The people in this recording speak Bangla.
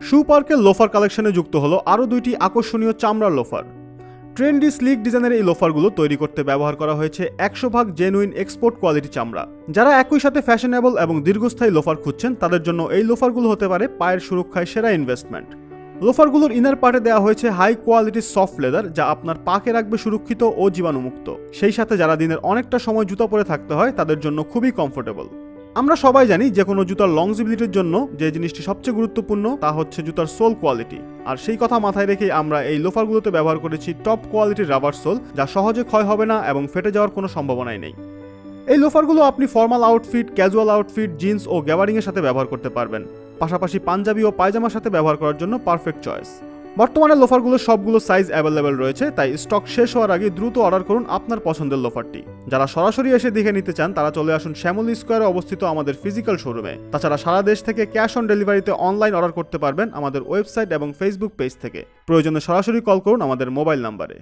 শু পার্কের লোফার কালেকশনে যুক্ত হলো আরও দুইটি আকর্ষণীয় চামড়ার লোফার। ট্রেন্ডি স্লিক ডিজাইনের এই লোফারগুলো তৈরি করতে ব্যবহার করা হয়েছে 100% জেনুইন এক্সপোর্ট কোয়ালিটি চামড়া। যারা একই সাথে ফ্যাশনেবল এবং দীর্ঘস্থায়ী লোফার খুঁজছেন তাদের জন্য এই লোফারগুলো হতে পারে পায়ের সুরক্ষায় সেরা ইনভেস্টমেন্ট। লোফারগুলোর ইনার পার্টে দেওয়া হয়েছে হাই কোয়ালিটির সফট লেদার, যা আপনার পাকে রাখবে সুরক্ষিত ও জীবাণুমুক্ত। সেই সাথে যারা দিনের অনেকটা সময় জুতা পরে থাকতে হয় তাদের জন্য খুবই কমফোর্টেবল। আমরা সবাই জানি যে কোনো জুতার লংজিবিলিটির জন্য যে জিনিসটি সবচেয়ে গুরুত্বপূর্ণ তা হচ্ছে জুতার সোল কোয়ালিটি। আর সেই কথা মাথায় রেখেই আমরা এই লোফারগুলোতে ব্যবহার করেছি টপ কোয়ালিটির রাবার সোল, যা সহজে ক্ষয় হবে না এবং ফেটে যাওয়ার কোনো সম্ভাবনাই নেই। এই লোফারগুলো আপনি formal outfit, casual outfit, jeans ও গ্যাবারিংয়ের সাথে ব্যবহার করতে পারবেন। পাশাপাশি পাঞ্জাবি ও পায়জামার সাথে ব্যবহার করার জন্য পারফেক্ট চয়েস। বর্তমানে লোফারগুলো সবগুলো সাইজ অ্যাভেলেবেল রয়েছে, তাই স্টক শেষ হওয়ার আগে দ্রুত অর্ডার করুন আপনার পছন্দের লোফারটি। যারা সরাসরি এসে দেখে নিতে চান তারা চলে আসুন শ্যামলী স্কোয়ারে অবস্থিত আমাদের ফিজিক্যাল শোরুমে। তাছাড়া সারা দেশ থেকে ক্যাশ অন ডেলিভারিতে অনলাইন অর্ডার করতে পারবেন আমাদের ওয়েবসাইট এবং ফেসবুক পেজ থেকে। প্রয়োজনে সরাসরি কল করুন আমাদের মোবাইল নাম্বারে।